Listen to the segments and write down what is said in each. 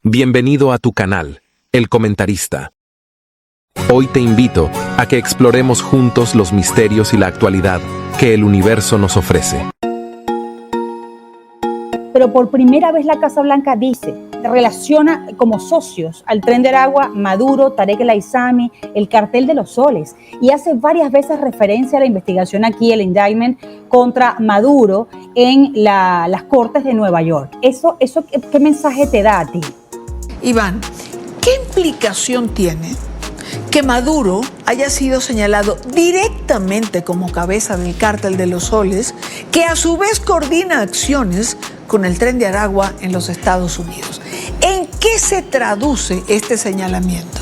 Bienvenido a tu canal, El Comentarista. Hoy te invito a que exploremos juntos los misterios y la actualidad que el universo nos ofrece. Pero por primera vez la Casa Blanca relaciona como socios al Tren de Aragua, Maduro, Tarek El Aissami, el Cartel de los Soles, y hace varias veces referencia a la investigación aquí, el indictment contra Maduro en las Cortes de Nueva York. ¿Eso qué mensaje te da a ti? Iván, ¿qué implicación tiene que Maduro haya sido señalado directamente como cabeza del Cártel de los Soles, que a su vez coordina acciones con el Tren de Aragua en los Estados Unidos? ¿En qué se traduce este señalamiento?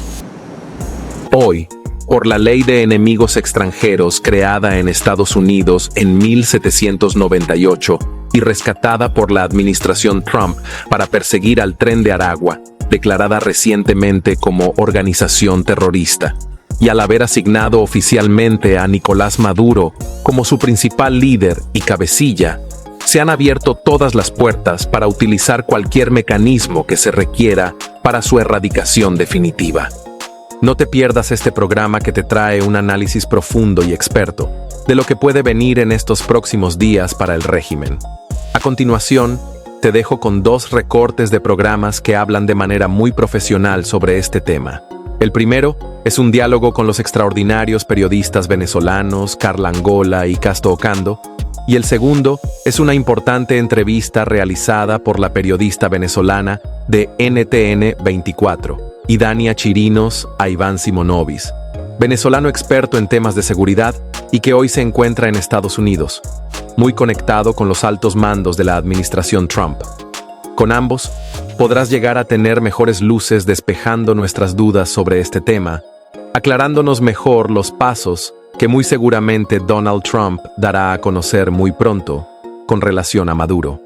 Hoy, por la Ley de Enemigos Extranjeros creada en Estados Unidos en 1798 y rescatada por la administración Trump para perseguir al Tren de Aragua, declarada recientemente como organización terrorista, y al haber asignado oficialmente a Nicolás Maduro como su principal líder y cabecilla, se han abierto todas las puertas para utilizar cualquier mecanismo que se requiera para su erradicación definitiva. No te pierdas este programa que te trae un análisis profundo y experto de lo que puede venir en estos próximos días para el régimen. A continuación, te dejo con 2 recortes de programas que hablan de manera muy profesional sobre este tema. El primero es un diálogo con los extraordinarios periodistas venezolanos Carla Angola y Casto Ocando, y el segundo es una importante entrevista realizada por la periodista venezolana de NTN 24, Idania Chirinos, a Iván Simonovis, venezolano experto en temas de seguridad y que hoy se encuentra en Estados Unidos, muy conectado con los altos mandos de la administración Trump. Con ambos, podrás llegar a tener mejores luces despejando nuestras dudas sobre este tema, aclarándonos mejor los pasos que muy seguramente Donald Trump dará a conocer muy pronto con relación a Maduro.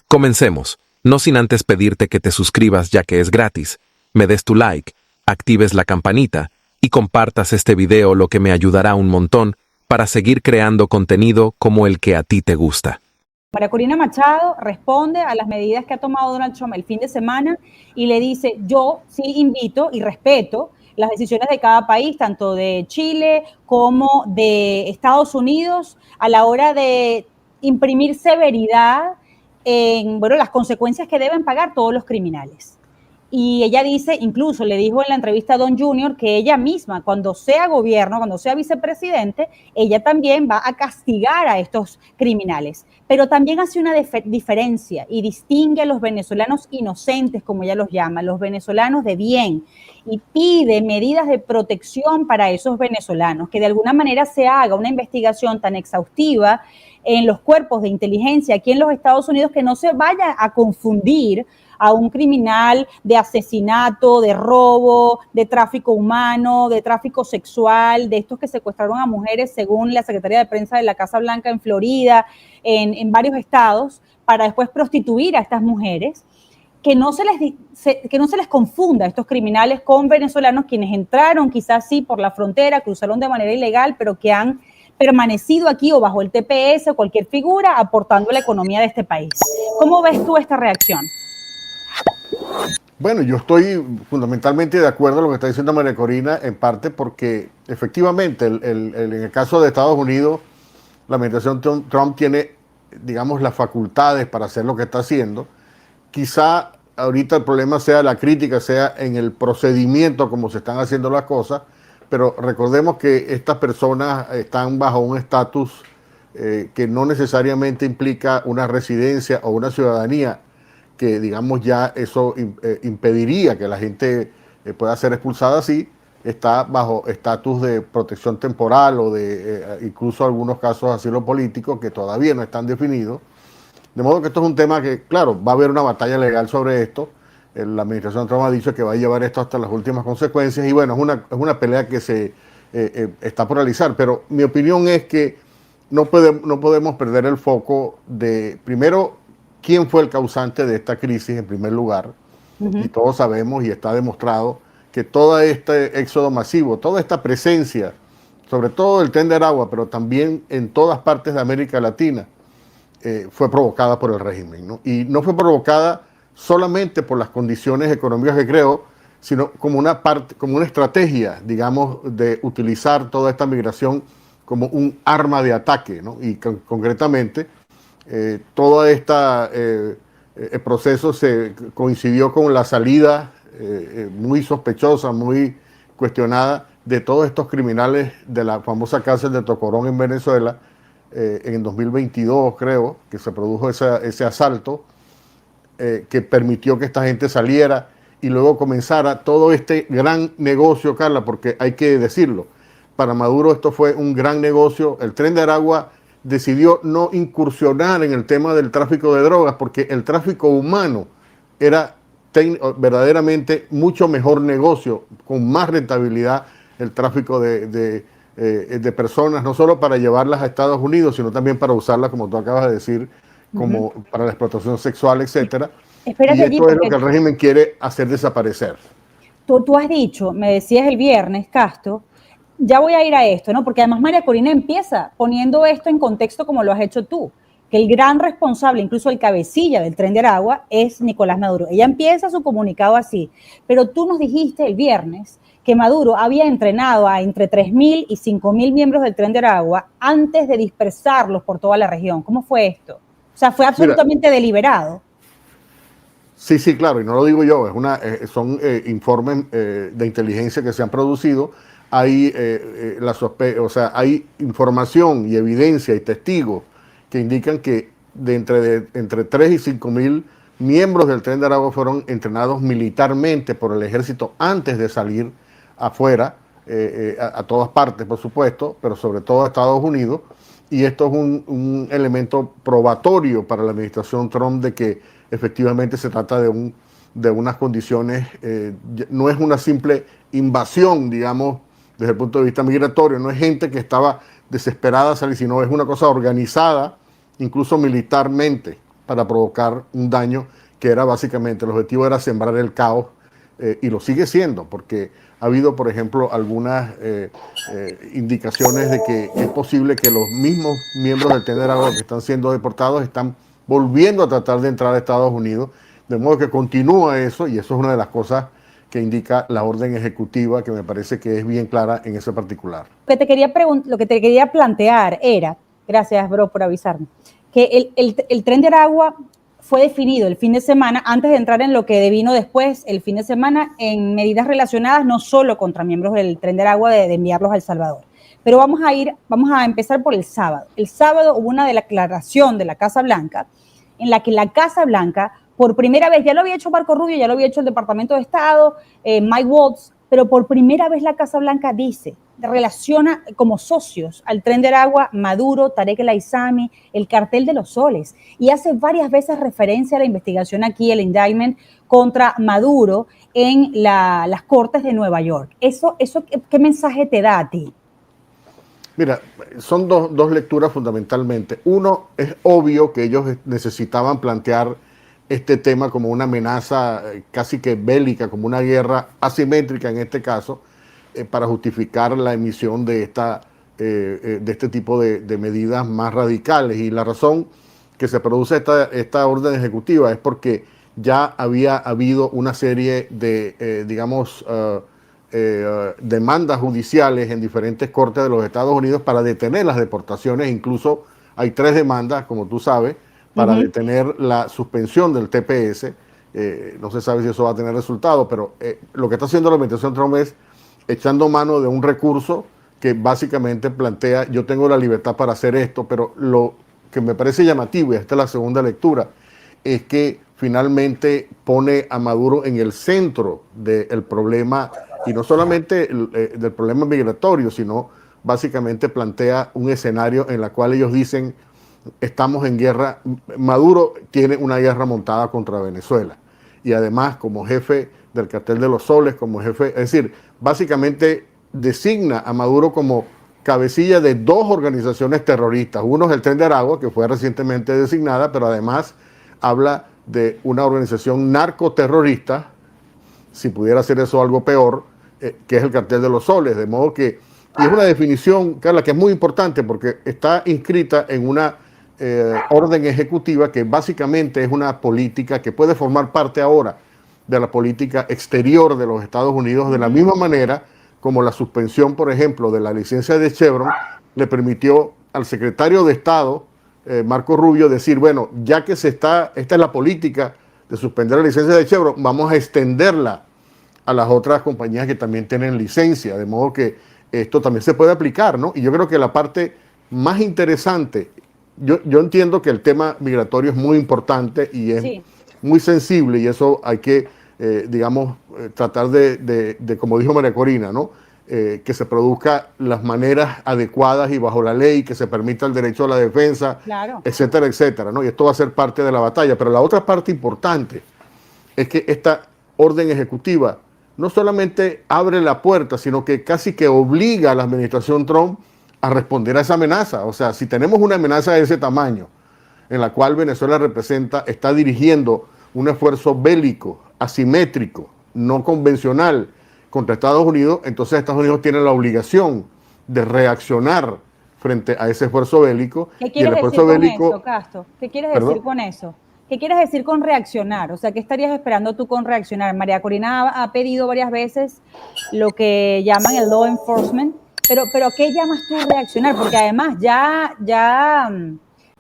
Comencemos, no sin antes pedirte que te suscribas ya que es gratis, me des tu like, actives la campanita y compartas este video, lo que me ayudará un montón para seguir creando contenido como el que a ti te gusta. María Corina Machado responde a las medidas que ha tomado Donald Trump el fin de semana y le dice: yo sí invito y respeto las decisiones de cada país, tanto de Chile como de Estados Unidos, a la hora de imprimir severidad en las consecuencias que deben pagar todos los criminales. Y ella dice, incluso le dijo en la entrevista a Don Junior, que ella misma, cuando sea gobierno, cuando sea vicepresidente, ella también va a castigar a estos criminales. Pero también hace una diferencia y distingue a los venezolanos inocentes, como ella los llama, los venezolanos de bien, y pide medidas de protección para esos venezolanos, que de alguna manera se haga una investigación tan exhaustiva en los cuerpos de inteligencia aquí en los Estados Unidos, que no se vaya a confundir a un criminal de asesinato, de robo, de tráfico humano, de tráfico sexual, de estos que secuestraron a mujeres, según la Secretaría de Prensa de la Casa Blanca en Florida, en varios estados, para después prostituir a estas mujeres. Que no se les confunda a estos criminales con venezolanos, quienes entraron quizás sí por la frontera, cruzaron de manera ilegal, pero que han permanecido aquí o bajo el TPS o cualquier figura aportando a la economía de este país. ¿Cómo ves tú esta reacción? Bueno, yo estoy fundamentalmente de acuerdo con lo que está diciendo María Corina, en parte porque efectivamente en el caso de Estados Unidos, la administración Trump tiene, digamos, las facultades para hacer lo que está haciendo. Quizá ahorita el problema sea la crítica, sea en el procedimiento como se están haciendo las cosas, pero recordemos que estas personas están bajo un estatus que no necesariamente implica una residencia o una ciudadanía, que digamos ya eso impediría que la gente pueda ser expulsada así. Está bajo estatus de protección temporal o de incluso algunos casos de asilo político que todavía no están definidos. De modo que esto es un tema que, claro, va a haber una batalla legal sobre esto. La administración Trump ha dicho que va a llevar esto hasta las últimas consecuencias y bueno, es una pelea que se está por realizar, pero mi opinión es que no podemos perder el foco de, primero, quién fue el causante de esta crisis en primer lugar. Y todos sabemos y está demostrado que todo este éxodo masivo, toda esta presencia, sobre todo el Tren de Aragua, pero también en todas partes de América Latina, fue provocada por el régimen, ¿no? Y no fue provocada solamente por las condiciones económicas que creó, sino como una parte, como una estrategia, digamos, de utilizar toda esta migración como un arma de ataque, ¿no? Y concretamente, todo este proceso se coincidió con la salida muy sospechosa, muy cuestionada de todos estos criminales de la famosa cárcel de Tocorón en Venezuela, en 2022 creo, que se produjo ese asalto que permitió que esta gente saliera y luego comenzara todo este gran negocio, Carla, porque hay que decirlo, para Maduro esto fue un gran negocio. El Tren de Aragua decidió no incursionar en el tema del tráfico de drogas porque el tráfico humano era verdaderamente mucho mejor negocio, con más rentabilidad el tráfico de personas, no solo para llevarlas a Estados Unidos, sino también para usarlas, como tú acabas de decir, como para la explotación sexual, etcétera. Espérate y esto allí, es lo que el régimen quiere hacer desaparecer. Tú has dicho, me decías el viernes, Castro, ya voy a ir a esto, ¿no? Porque además María Corina empieza poniendo esto en contexto como lo has hecho tú, que el gran responsable, incluso el cabecilla del Tren de Aragua, es Nicolás Maduro. Ella empieza su comunicado así, pero tú nos dijiste el viernes que Maduro había entrenado a entre 3.000 y 5.000 miembros del Tren de Aragua antes de dispersarlos por toda la región. ¿Cómo fue esto? O sea, fue absolutamente deliberado. Sí, sí, claro, y no lo digo yo, son informes de inteligencia que se han producido. Hay, hay información y evidencia y testigos que indican que entre 3 y 5 mil miembros del Tren de Aragua fueron entrenados militarmente por el ejército antes de salir afuera, a todas partes, por supuesto, pero sobre todo a Estados Unidos. Y esto es un elemento probatorio para la administración Trump de que efectivamente se trata de unas condiciones, no es una simple invasión, digamos, desde el punto de vista migratorio, no es gente que estaba desesperada a salir, sino es una cosa organizada, incluso militarmente, para provocar un daño que era básicamente, el objetivo era sembrar el caos, y lo sigue siendo, porque ha habido, por ejemplo, algunas indicaciones de que es posible que los mismos miembros del Tren de Aragua que están siendo deportados están volviendo a tratar de entrar a Estados Unidos, de modo que continúa eso, y eso es una de las cosas que indica la orden ejecutiva, que me parece que es bien clara en ese particular. Lo que te quería plantear era, gracias, bro, por avisarme, que el Tren de Aragua fue definido el fin de semana, antes de entrar en lo que devino después, el fin de semana, en medidas relacionadas no solo contra miembros del Tren de Aragua de enviarlos a El Salvador. Pero vamos a empezar por el sábado. El sábado hubo una declaración de la Casa Blanca, en la que la Casa Blanca, por primera vez, ya lo había hecho Marco Rubio, ya lo había hecho el Departamento de Estado, Mike Waltz, pero por primera vez la Casa Blanca relaciona como socios al Tren de Aragua, Maduro, Tarek El Aissami, el Cartel de los Soles, y hace varias veces referencia a la investigación aquí, el indictment contra Maduro en las Cortes de Nueva York. ¿Eso qué mensaje te da a ti? Mira, son dos lecturas fundamentalmente. Uno, es obvio que ellos necesitaban plantear este tema como una amenaza casi que bélica, como una guerra asimétrica en este caso, para justificar la emisión de este tipo de medidas más radicales. Y la razón que se produce esta orden ejecutiva es porque ya había habido una serie de, demandas judiciales en diferentes cortes de los Estados Unidos para detener las deportaciones. Incluso hay 3 demandas, como tú sabes, para detener la suspensión del TPS. No se sabe si eso va a tener resultado, pero lo que está haciendo la administración Trump es echando mano de un recurso que básicamente plantea: yo tengo la libertad para hacer esto, pero lo que me parece llamativo, y esta es la segunda lectura, es que finalmente pone a Maduro en el centro del problema, y no solamente del problema migratorio, sino básicamente plantea un escenario en el cual ellos dicen: estamos en guerra, Maduro tiene una guerra montada contra Venezuela, y además como jefe del Cartel de los Soles, como jefe, es decir, básicamente designa a Maduro como cabecilla de 2 organizaciones terroristas. Uno es el Tren de Aragua, que fue recientemente designada, pero además habla de una organización narcoterrorista, si pudiera ser eso algo peor, que es el Cartel de los Soles. De modo que, y es una definición, Carla, que es muy importante porque está inscrita en una orden ejecutiva que básicamente es una política que puede formar parte ahora de la política exterior de los Estados Unidos, de la misma manera como la suspensión, por ejemplo, de la licencia de Chevron le permitió al secretario de Estado, Marco Rubio, decir, bueno, ya que esta es la política de suspender la licencia de Chevron, vamos a extenderla a las otras compañías que también tienen licencia, de modo que esto también se puede aplicar, ¿no? Y yo creo que la parte más interesante, yo entiendo que el tema migratorio es muy importante y es muy sensible, y eso hay que, tratar de, como dijo María Corina, ¿no? Que se produzca las maneras adecuadas y bajo la ley, que se permita el derecho a la defensa, claro, etcétera, etcétera, ¿no? Y esto va a ser parte de la batalla. Pero la otra parte importante es que esta orden ejecutiva no solamente abre la puerta, sino que casi que obliga a la administración Trump a responder a esa amenaza. O sea, si tenemos una amenaza de ese tamaño, en la cual Venezuela está dirigiendo un esfuerzo bélico, asimétrico, no convencional contra Estados Unidos, entonces Estados Unidos tiene la obligación de reaccionar frente a ese esfuerzo bélico. ¿Qué quieres decir con eso, Castro? ¿Qué quieres decir con eso? ¿Qué quieres decir con reaccionar? O sea, ¿qué estarías esperando tú con reaccionar? María Corina ha pedido varias veces lo que llaman el law enforcement, pero ¿qué llamas tú reaccionar? Porque además ya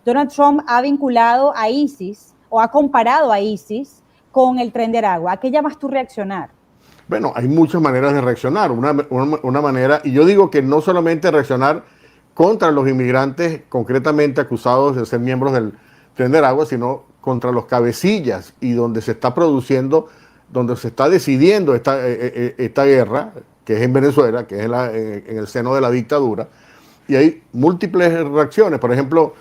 Donald Trump ha vinculado a ISIS o ha comparado a ISIS con el Tren de Aragua. ¿A qué llamas tú reaccionar? Bueno, hay muchas maneras de reaccionar. Una manera, y yo digo que no solamente reaccionar contra los inmigrantes concretamente acusados de ser miembros del Tren de Aragua, sino contra los cabecillas y donde se está produciendo, donde se está decidiendo esta guerra, que es en Venezuela, que es en el seno de la dictadura. Y hay múltiples reacciones. Por ejemplo,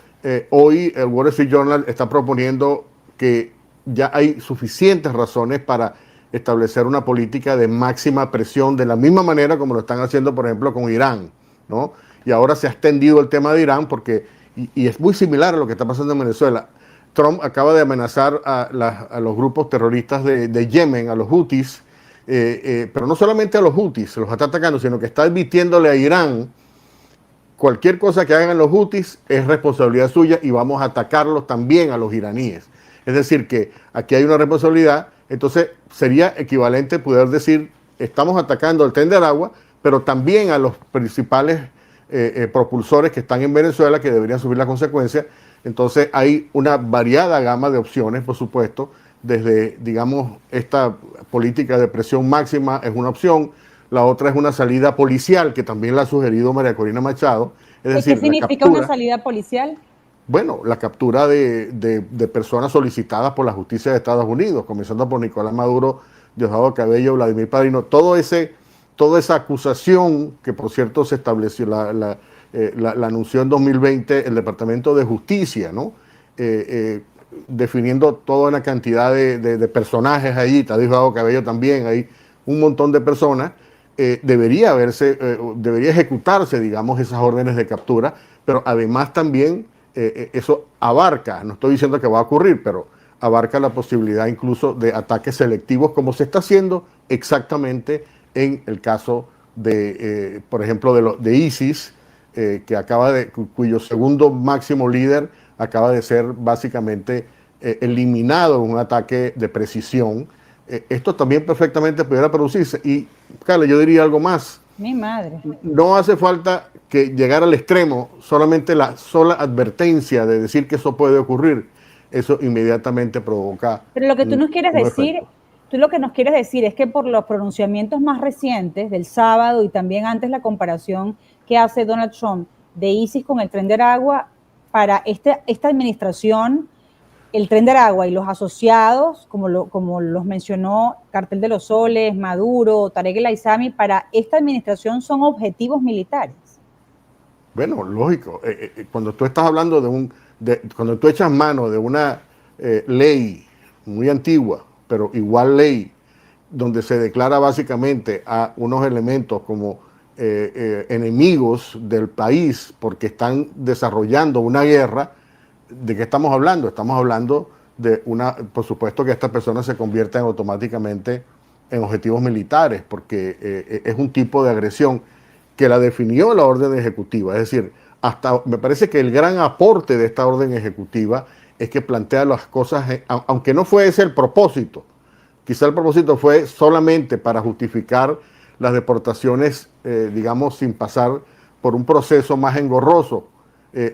hoy el Wall Street Journal está proponiendo que ya hay suficientes razones para establecer una política de máxima presión, de la misma manera como lo están haciendo, por ejemplo, con Irán, ¿no? Y ahora se ha extendido el tema de Irán porque, y es muy similar a lo que está pasando en Venezuela. Trump acaba de amenazar a los grupos terroristas de Yemen, a los Houthis, pero no solamente a los Houthis, se los está atacando, sino que está advirtiéndole a Irán: cualquier cosa que hagan los Houthis es responsabilidad suya y vamos a atacarlos también a los iraníes. Es decir, que aquí hay una responsabilidad. Entonces sería equivalente poder decir, estamos atacando al Tren de Aragua, pero también a los principales propulsores que están en Venezuela, que deberían sufrir las consecuencias. Entonces hay una variada gama de opciones, por supuesto, desde, digamos, esta política de presión máxima es una opción. La otra es una salida policial, que también la ha sugerido María Corina Machado. Es decir, ¿qué significa una salida policial? Bueno, la captura de personas solicitadas por la justicia de Estados Unidos, comenzando por Nicolás Maduro, Diosdado Cabello, Vladimir Padrino, toda esa acusación que, por cierto, se estableció, la anunció en 2020 el Departamento de Justicia, ¿no? Definiendo toda una cantidad de personajes allí, está Diosdado Cabello también, hay un montón de personas. Debería ejecutarse, digamos, esas órdenes de captura, pero además también eso abarca, no estoy diciendo que va a ocurrir, pero abarca la posibilidad incluso de ataques selectivos, como se está haciendo exactamente en el caso de, por ejemplo, de ISIS, cuyo segundo máximo líder acaba de ser básicamente eliminado en un ataque de precisión. Esto también perfectamente pudiera producirse. Y, Carla, yo diría algo más. Mi madre. No hace falta que llegar al extremo, solamente la sola advertencia de decir que eso puede ocurrir, eso inmediatamente provoca. Pero lo que tú nos quieres decir, tú lo que nos quieres decir es que por los pronunciamientos más recientes del sábado y también antes la comparación que hace Donald Trump de ISIS con el Tren de Aragua, para esta administración, el Tren de Aragua y los asociados, como los mencionó Cartel de los Soles, Maduro, Tarek El Aissami, para esta administración son objetivos militares. Bueno, lógico. Cuando tú estás hablando cuando tú echas mano de una ley muy antigua, pero igual ley, donde se declara básicamente a unos elementos como enemigos del país porque están desarrollando una guerra, ¿de qué estamos hablando? Estamos hablando de por supuesto que estas personas se convierten automáticamente en objetivos militares, porque es un tipo de agresión que la definió la orden ejecutiva. Es decir, me parece que el gran aporte de esta orden ejecutiva es que plantea las cosas, aunque no fue ese el propósito, quizá el propósito fue solamente para justificar las deportaciones, digamos, sin pasar por un proceso más engorroso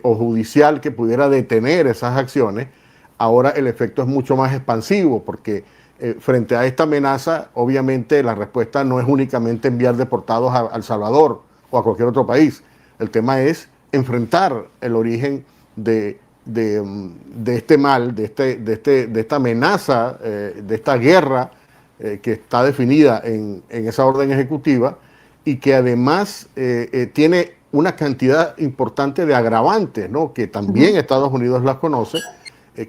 o judicial que pudiera detener esas acciones. Ahora el efecto es mucho más expansivo porque frente a esta amenaza, obviamente la respuesta no es únicamente enviar deportados a El Salvador o a cualquier otro país. El tema es enfrentar el origen de este mal, de esta amenaza, de esta guerra que está definida en esa orden ejecutiva y que además tiene una cantidad importante de agravantes, ¿no? Que también Estados Unidos las conoce,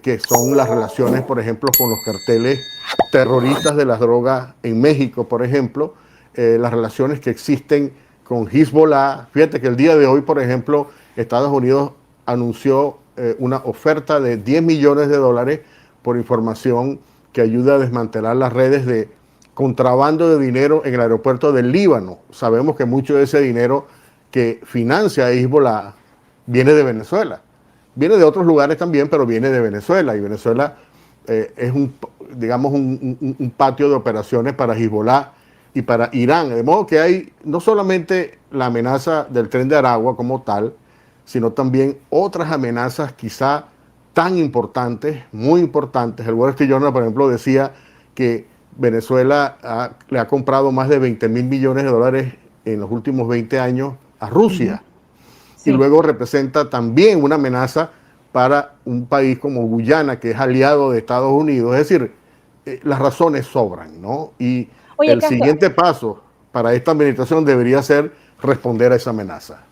que son las relaciones, por ejemplo, con los carteles terroristas de las drogas en México, por ejemplo, las relaciones que existen con Hezbollah. Fíjate que el día de hoy, por ejemplo, Estados Unidos anunció una oferta de $10 millones por información que ayuda a desmantelar las redes de contrabando de dinero en el aeropuerto del Líbano. Sabemos que mucho de ese dinero que financia a Hezbollah viene de Venezuela. Viene de otros lugares también, pero viene de Venezuela. Y Venezuela es digamos, un patio de operaciones para Hezbollah y para Irán. De modo que hay no solamente la amenaza del Tren de Aragua como tal, sino también otras amenazas quizá tan importantes, muy importantes. El Wall Street Journal, por ejemplo, decía que Venezuela le ha comprado más de $20 mil millones en los últimos 20 años a Rusia. Sí. Y luego representa también una amenaza para un país como Guyana, que es aliado de Estados Unidos. Es decir, las razones sobran, ¿no? Y el siguiente paso para esta administración debería ser responder a esa amenaza.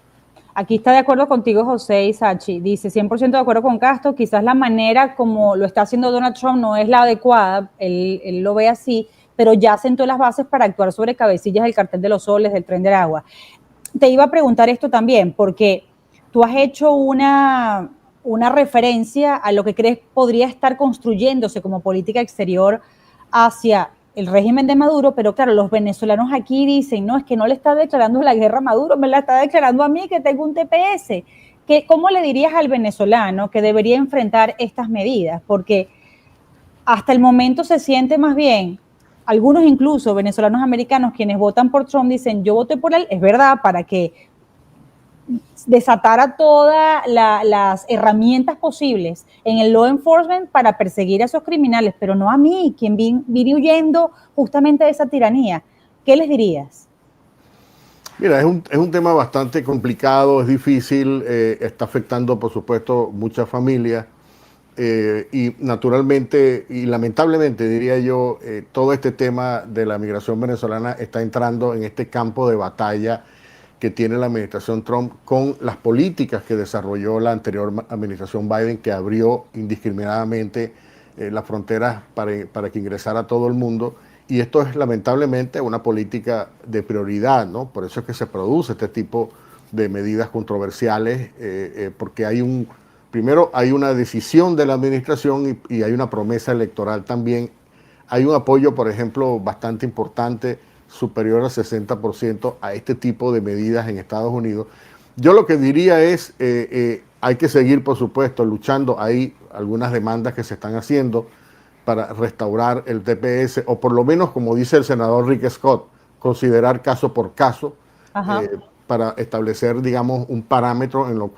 Aquí está de acuerdo contigo José Isachi, dice 100% de acuerdo con Castro, quizás la manera como lo está haciendo Donald Trump no es la adecuada, él lo ve así, pero ya sentó las bases para actuar sobre cabecillas del cartel de los soles, del Tren de Aragua. Te iba a preguntar esto también, porque tú has hecho una referencia a lo que crees podría estar construyéndose como política exterior hacia el régimen de Maduro, pero claro, los venezolanos aquí dicen, no, es que no le está declarando la guerra a Maduro, me la está declarando a mí que tengo un TPS. ¿Cómo le dirías al venezolano que debería enfrentar estas medidas? Porque hasta el momento se siente más bien, algunos incluso venezolanos americanos quienes votan por Trump dicen, yo voté por él, es verdad, para que desatara todas las herramientas posibles en el law enforcement para perseguir a esos criminales, pero no a mí, quien vine huyendo justamente de esa tiranía. ¿Qué les dirías? Mira, es un tema bastante complicado, es difícil, está afectando, por supuesto, muchas familias y naturalmente y lamentablemente, diría yo, todo este tema de la migración venezolana está entrando en este campo de batalla que tiene la administración Trump con las políticas que desarrolló la anterior administración Biden, que abrió indiscriminadamente las fronteras para que ingresara todo el mundo. Y esto es lamentablemente una política de prioridad, ¿no? Por eso es que se produce este tipo de medidas controversiales, porque primero hay una decisión de la administración y hay una promesa electoral también. Hay un apoyo, por ejemplo, bastante importante, superior al 60% a este tipo de medidas en Estados Unidos. Yo lo que diría es, hay que seguir, por supuesto, luchando. Hay algunas demandas que se están haciendo para restaurar el TPS, o por lo menos, como dice el senador Rick Scott, considerar caso por caso, para establecer, digamos, un parámetro en los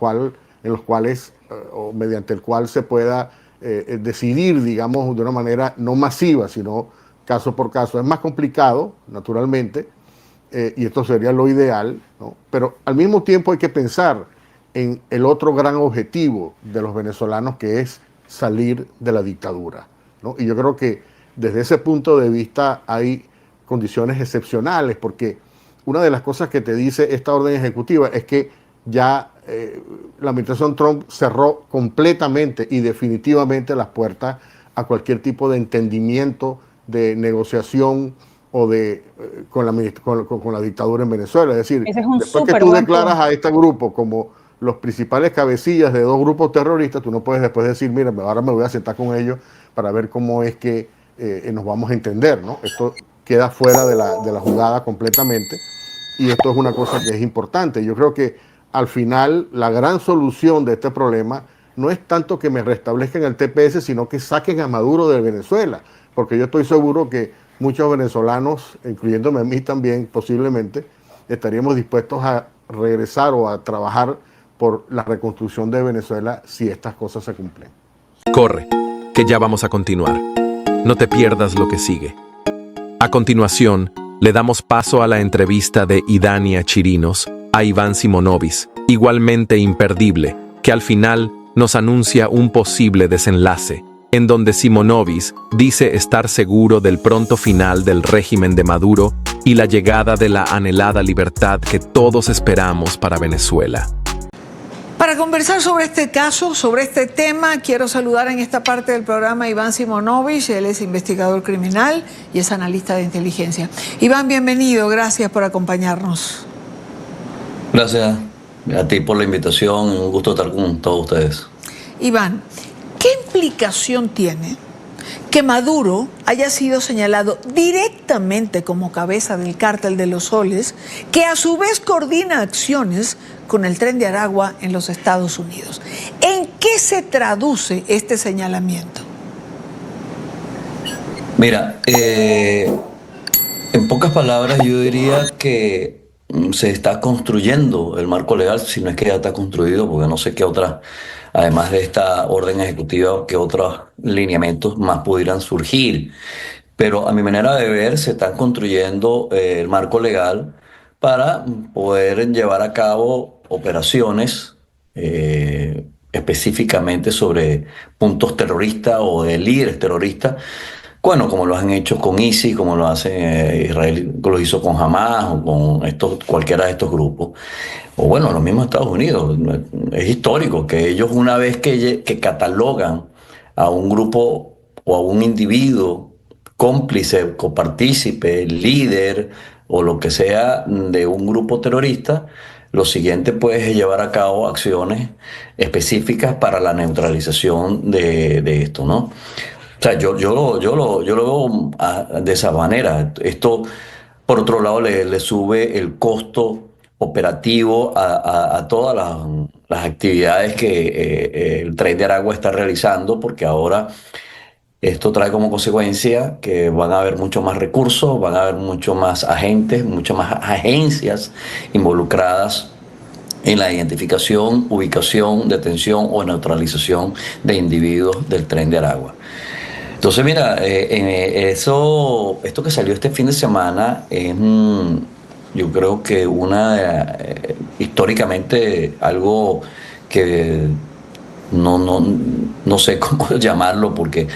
cuales, o mediante el cual se pueda decidir, digamos, de una manera no masiva, sino caso por caso. Es más complicado, naturalmente, y esto sería lo ideal, ¿no? Pero al mismo tiempo hay que pensar en el otro gran objetivo de los venezolanos, que es salir de la dictadura, ¿no? Y yo creo que desde ese punto de vista hay condiciones excepcionales, porque una de las cosas que te dice esta orden ejecutiva es que ya la administración Trump cerró completamente y definitivamente las puertas a cualquier tipo de entendimiento, de negociación o con la dictadura en Venezuela. Es decir, después que tú declaras a este grupo como los principales cabecillas de dos grupos terroristas, tú no puedes después decir, mira, ahora me voy a sentar con ellos para ver cómo es que nos vamos a entender, ¿no? Esto queda fuera de la jugada completamente, y esto es una cosa que es importante. Yo creo que al final la gran solución de este problema no es tanto que me restablezcan el TPS, sino que saquen a Maduro de Venezuela, porque yo estoy seguro que muchos venezolanos, incluyéndome a mí también posiblemente, estaríamos dispuestos a regresar o a trabajar por la reconstrucción de Venezuela si estas cosas se cumplen. Corre, que ya vamos a continuar. No te pierdas lo que sigue. A continuación, le damos paso a la entrevista de Idania Chirinos a Iván Simonovic, igualmente imperdible, que al final nos anuncia un posible desenlace, en donde Simonovic dice estar seguro del pronto final del régimen de Maduro y la llegada de la anhelada libertad que todos esperamos para Venezuela. Para conversar sobre este caso, sobre este tema, quiero saludar en esta parte del programa a Iván Simonovic. Él es investigador criminal y es analista de inteligencia. Iván, bienvenido, gracias por acompañarnos. Gracias a ti por la invitación, un gusto estar con todos ustedes. Iván, ¿qué implicación tiene que Maduro haya sido señalado directamente como cabeza del Cártel de los Soles, que a su vez coordina acciones con el Tren de Aragua en los Estados Unidos? ¿En qué se traduce este señalamiento? Mira, en pocas palabras yo diría que se está construyendo el marco legal, si no es que ya está construido, porque no sé qué otras, además de esta orden ejecutiva, qué otros lineamientos más pudieran surgir. Pero a mi manera de ver, se están construyendo el marco legal para poder llevar a cabo operaciones específicamente sobre puntos terroristas o de líderes terroristas. Bueno, como lo han hecho con ISIS, como lo hace Israel, lo hizo con Hamas o con cualquiera de estos grupos. O bueno, los mismos Estados Unidos. Es histórico que ellos, una vez que catalogan a un grupo o a un individuo cómplice, copartícipe, líder o lo que sea de un grupo terrorista, lo siguiente pues es llevar a cabo acciones específicas para la neutralización de esto, ¿no? O sea, yo lo veo de esa manera. Esto, por otro lado, le sube el costo operativo a todas las actividades que el Tren de Aragua está realizando, porque ahora esto trae como consecuencia que van a haber mucho más recursos, van a haber mucho más agentes, muchas más agencias involucradas en la identificación, ubicación, detención o neutralización de individuos del Tren de Aragua. Entonces, mira, esto que salió este fin de semana es, yo creo que históricamente algo que no sé cómo llamarlo, porque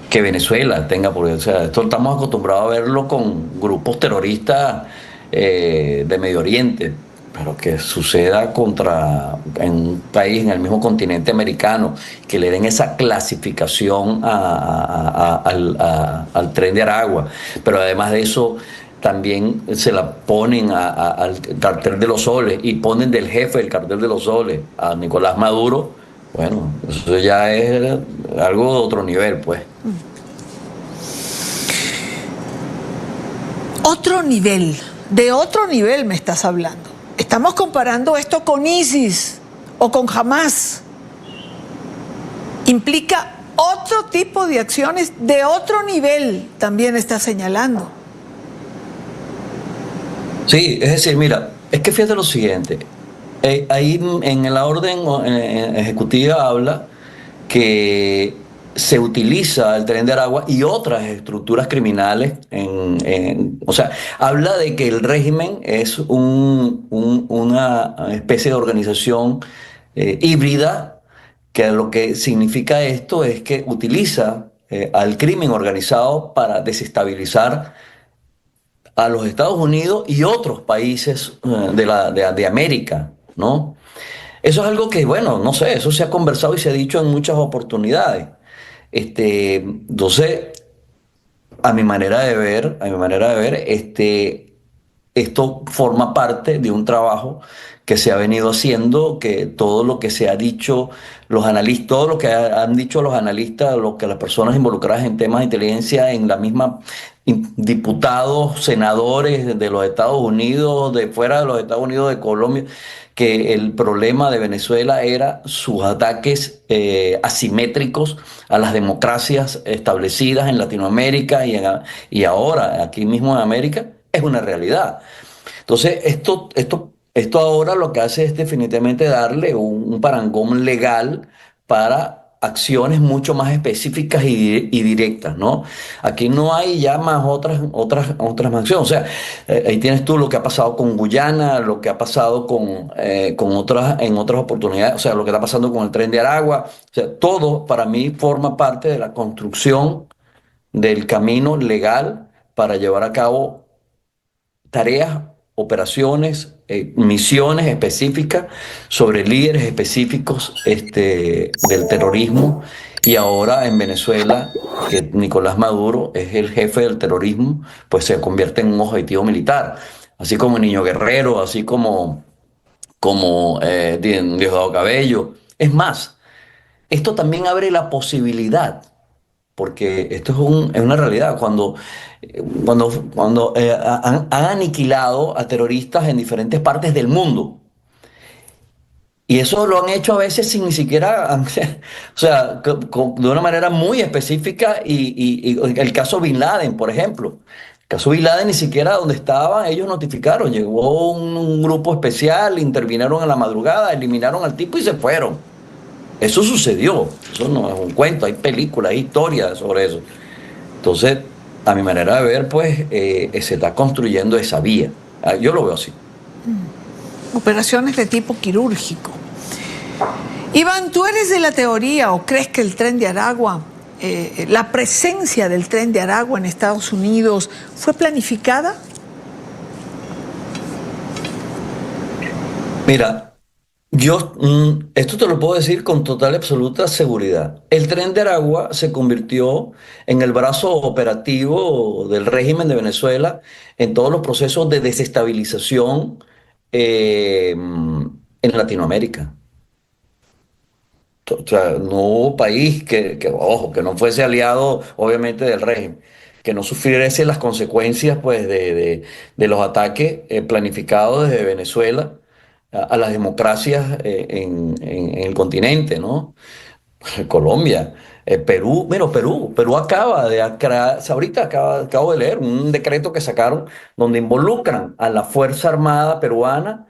que Venezuela tenga, porque, o sea, esto estamos acostumbrados a verlo con grupos terroristas de Medio Oriente, pero que suceda en un país, en el mismo continente americano, que le den esa clasificación al Tren de Aragua. Pero además de eso, también se la ponen al Cartel de los Soles y ponen del jefe del Cartel de los Soles, a Nicolás Maduro. Bueno, eso ya es algo de otro nivel, pues. Otro nivel, de otro nivel me estás hablando. Estamos comparando esto con ISIS o con Hamas. Implica otro tipo de acciones de otro nivel, también está señalando. Sí, es decir, mira, es que fíjate lo siguiente. Ahí en la orden ejecutiva habla que se utiliza el Tren de Aragua y otras estructuras criminales. O sea, habla de que el régimen es una especie de organización híbrida, que lo que significa esto es que utiliza al crimen organizado para desestabilizar a los Estados Unidos y otros países de América, ¿no? Eso es algo que, bueno, no sé, eso se ha conversado y se ha dicho en muchas oportunidades. Entonces, a mi manera de ver, esto forma parte de un trabajo que se ha venido haciendo, que todo lo que se ha dicho, los analistas, todo lo que han dicho los analistas, lo que las personas involucradas en temas de inteligencia, en la misma diputados, senadores de los Estados Unidos, de fuera de los Estados Unidos, de Colombia, que el problema de Venezuela era sus ataques asimétricos a las democracias establecidas en Latinoamérica y ahora aquí mismo en América, es una realidad. Entonces, esto ahora lo que hace es definitivamente darle un parangón legal para acciones mucho más específicas y directas, ¿no? Aquí no hay ya más otras más acciones. O sea, ahí tienes tú lo que ha pasado con Guyana, lo que ha pasado en otras oportunidades, o sea, lo que está pasando con el Tren de Aragua. O sea, todo para mí forma parte de la construcción del camino legal para llevar a cabo tareas, operaciones, misiones específicas sobre líderes específicos del terrorismo. Y ahora en Venezuela, que Nicolás Maduro es el jefe del terrorismo, pues se convierte en un objetivo militar. Así como Niño Guerrero, así como Diosdado Cabello. Es más, esto también abre la posibilidad porque esto es una realidad. Han aniquilado a terroristas en diferentes partes del mundo. Y eso lo han hecho a veces sin ni siquiera, o sea, de una manera muy específica. Y el caso Bin Laden, por ejemplo. El caso Bin Laden ni siquiera donde estaban, ellos notificaron. Llegó un grupo especial, intervinieron en la madrugada, eliminaron al tipo y se fueron. Eso sucedió, eso no es un cuento, hay películas, hay historias sobre eso. Entonces, a mi manera de ver, pues se está construyendo esa vía. Yo lo veo así. Operaciones de tipo quirúrgico. Iván, ¿tú eres de la teoría o crees que el Tren de Aragua, la presencia del Tren de Aragua en Estados Unidos fue planificada? Mira, esto te lo puedo decir con total y absoluta seguridad. El Tren de Aragua se convirtió en el brazo operativo del régimen de Venezuela en todos los procesos de desestabilización en Latinoamérica. O sea, no hubo país ojo, que no fuese aliado, obviamente, del régimen, que no sufriese las consecuencias, pues, de los ataques planificados desde Venezuela a las democracias en el continente, ¿no? Colombia, Perú, bueno, Perú acaba de crear, ahorita acabo de leer un decreto que sacaron donde involucran a la Fuerza Armada peruana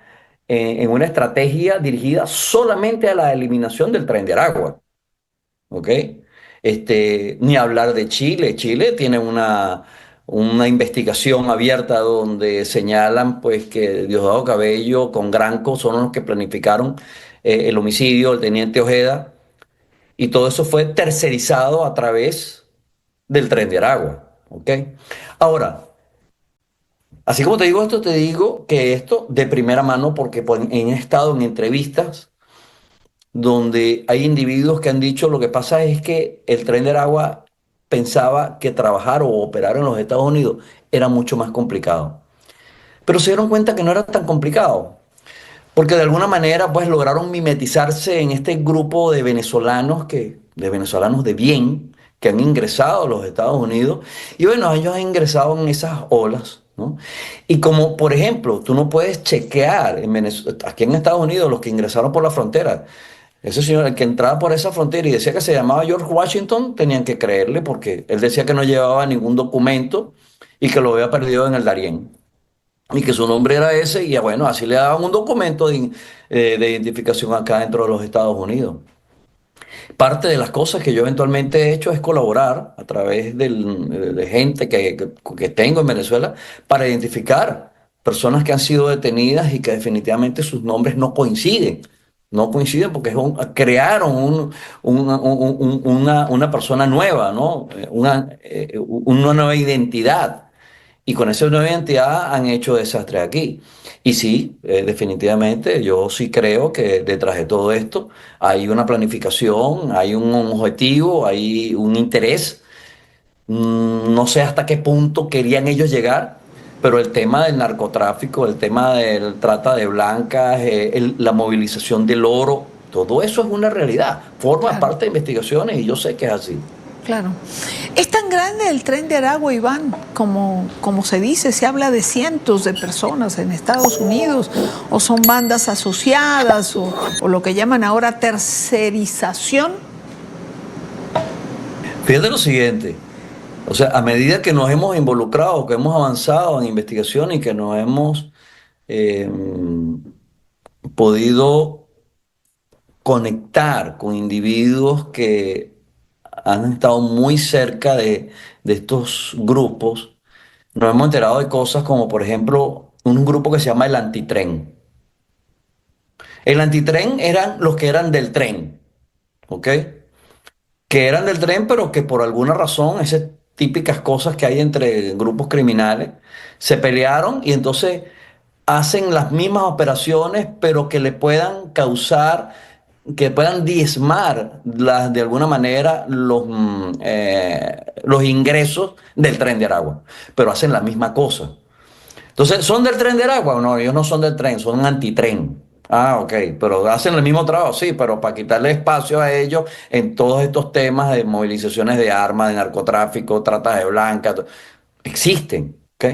en una estrategia dirigida solamente a la eliminación del Tren de Aragua, ¿ok? Ni hablar de Chile. Chile tiene una investigación abierta donde señalan pues que Diosdado Cabello con Granco son los que planificaron el homicidio del teniente Ojeda, y todo eso fue tercerizado a través del Tren de Aragua, ¿ok? Ahora, así como te digo esto, te digo que esto de primera mano, porque pues, he estado en entrevistas donde hay individuos que han dicho lo que pasa es que el Tren de Aragua pensaba que trabajar o operar en los Estados Unidos era mucho más complicado. Pero se dieron cuenta que no era tan complicado, porque de alguna manera pues lograron mimetizarse en este grupo de venezolanos de bien, que han ingresado a los Estados Unidos, y bueno, ellos han ingresado en esas olas, ¿no? Y como por ejemplo, tú no puedes chequear aquí en Estados Unidos los que ingresaron por la frontera. Ese señor, el que entraba por esa frontera y decía que se llamaba George Washington, tenían que creerle porque él decía que no llevaba ningún documento y que lo había perdido en el Darién. Y que su nombre era ese, y bueno, así le daban un documento de identificación acá dentro de los Estados Unidos. Parte de las cosas que yo eventualmente he hecho es colaborar a través de gente que tengo en Venezuela para identificar personas que han sido detenidas y que definitivamente sus nombres no coinciden. No coinciden porque crearon una persona nueva, ¿no? Una nueva identidad. Y con esa nueva identidad han hecho desastres aquí. Y sí, definitivamente, yo sí creo que detrás de todo esto hay una planificación, hay un objetivo, hay un interés. No sé hasta qué punto querían ellos llegar, pero el tema del narcotráfico, el tema del trata de blancas, la movilización del oro, todo eso es una realidad. Forma Claro. parte de investigaciones y yo sé que es así. Claro. ¿Es tan grande el Tren de Aragua, Iván, como se dice? Se habla de cientos de personas en Estados Unidos, o son bandas asociadas, o lo que llaman ahora tercerización. Fíjate lo siguiente, o sea, a medida que nos hemos involucrado, que hemos avanzado en investigación y que nos hemos eh, podido conectar con individuos que han estado muy cerca de estos grupos, nos hemos enterado de cosas como, por ejemplo, un grupo que se llama el Antitren. El Antitren eran los que eran del tren, ¿ok? Que eran del tren, pero que por alguna razón, esas típicas cosas que hay entre grupos criminales, se pelearon y entonces hacen las mismas operaciones, pero que le puedan causar, que puedan diezmar de alguna manera los ingresos del Tren de Aragua, pero hacen la misma cosa. Entonces, ¿son del Tren de Aragua? No, ellos no son del tren, son antitren. Ah, ok, pero hacen el mismo trabajo, sí, pero para quitarle espacio a ellos en todos estos temas de movilizaciones de armas, de narcotráfico, trata de blancas, existen, ¿ok?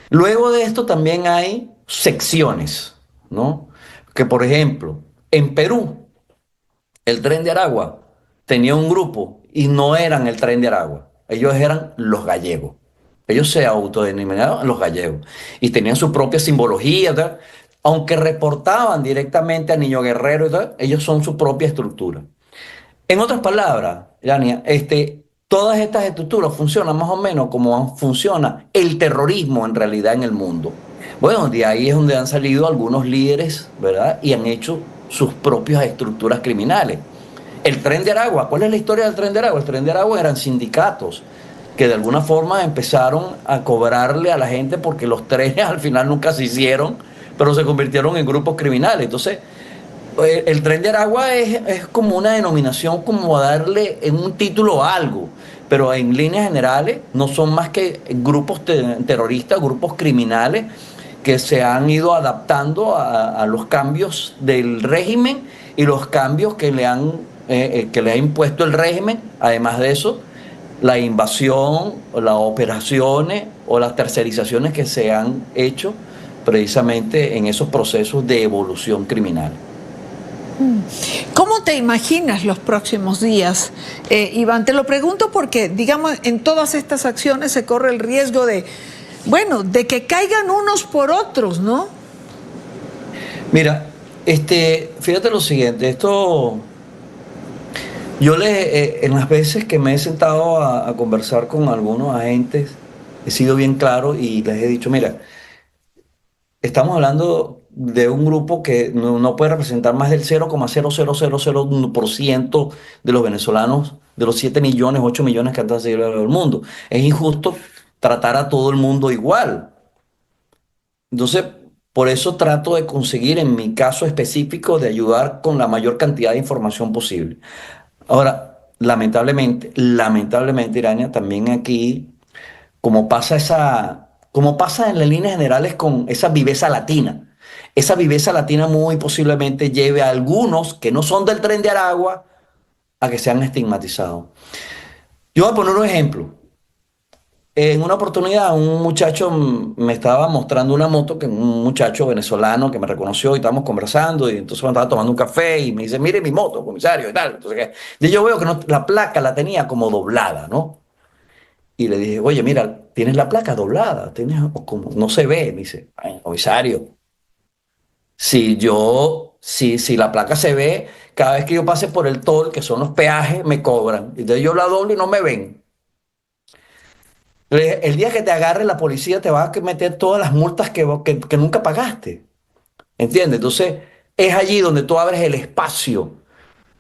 Luego de esto también hay secciones, ¿no? Que por ejemplo, en Perú, el Tren de Aragua tenía un grupo y no eran el Tren de Aragua, ellos eran los gallegos. Ellos se autodenominaban los gallegos y tenían su propia simbología, ¿verdad? Aunque reportaban directamente a Niño Guerrero y tal, ellos son su propia estructura. En otras palabras, Yania, todas estas estructuras funcionan más o menos como funciona el terrorismo en realidad en el mundo. Bueno, de ahí es donde han salido algunos líderes, ¿verdad? Y han hecho sus propias estructuras criminales. El Tren de Aragua, ¿cuál es la historia del Tren de Aragua? El Tren de Aragua eran sindicatos que de alguna forma empezaron a cobrarle a la gente porque los trenes al final nunca se hicieron, pero se convirtieron en grupos criminales. Entonces, el Tren de Aragua es como una denominación, como darle en un título a algo, pero en líneas generales no son más que grupos terroristas, grupos criminales que se han ido adaptando a los cambios del régimen y los cambios que le ha impuesto el régimen. Además de eso, la invasión, o las operaciones o las tercerizaciones que se han hecho precisamente en esos procesos de evolución criminal. ¿Cómo te imaginas los próximos días, Iván? Te lo pregunto porque, digamos, en todas estas acciones se corre el riesgo de que caigan unos por otros, ¿no? Mira, fíjate lo siguiente, en las veces que me he sentado a conversar con algunos agentes, he sido bien claro y les he dicho, mira, estamos hablando de un grupo que no puede representar más del 0,00001% de los venezolanos, de los 7 millones, 8 millones que andan seguidos del mundo. Es injusto tratar a todo el mundo igual. Entonces, por eso trato de conseguir, en mi caso específico, de ayudar con la mayor cantidad de información posible. Ahora, lamentablemente, Irania, también aquí, como pasa en las líneas generales con esa viveza latina muy posiblemente lleve a algunos que no son del Tren de Aragua a que sean estigmatizados. Yo voy a poner un ejemplo. En una oportunidad un muchacho me estaba mostrando una moto, un muchacho venezolano que me reconoció y estábamos conversando y entonces me estaba tomando un café y me dice, mire mi moto, comisario y tal. Entonces, y yo veo que la placa la tenía como doblada, ¿no? Y le dije, oye, mira, tienes la placa doblada, como, no se ve. Me dice, ay, comisario, si la placa se ve, cada vez que yo pase por el toll, que son los peajes, me cobran. Entonces yo la doblo y no me ven. El día que te agarre la policía te va a meter todas las multas que nunca pagaste. ¿Entiendes? Entonces es allí donde tú abres el espacio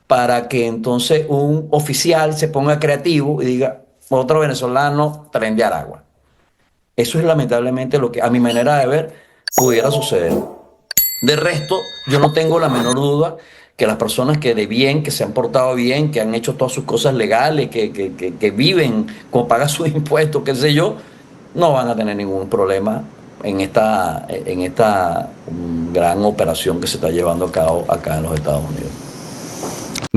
para que entonces un oficial se ponga creativo y diga, otro venezolano, Tren de Aragua. Eso es lamentablemente lo que a mi manera de ver pudiera suceder. De resto, yo no tengo la menor duda que las personas que se han portado bien, que han hecho todas sus cosas legales, que viven, como pagan sus impuestos, qué sé yo, no van a tener ningún problema en esta gran operación que se está llevando a cabo acá en los Estados Unidos.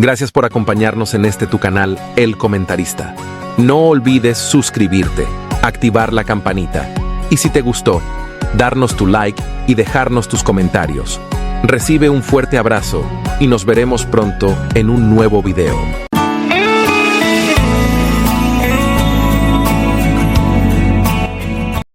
Gracias por acompañarnos en este tu canal, El Comentarista. No olvides suscribirte, activar la campanita y si te gustó, darnos tu like y dejarnos tus comentarios. Recibe un fuerte abrazo y nos veremos pronto en un nuevo video.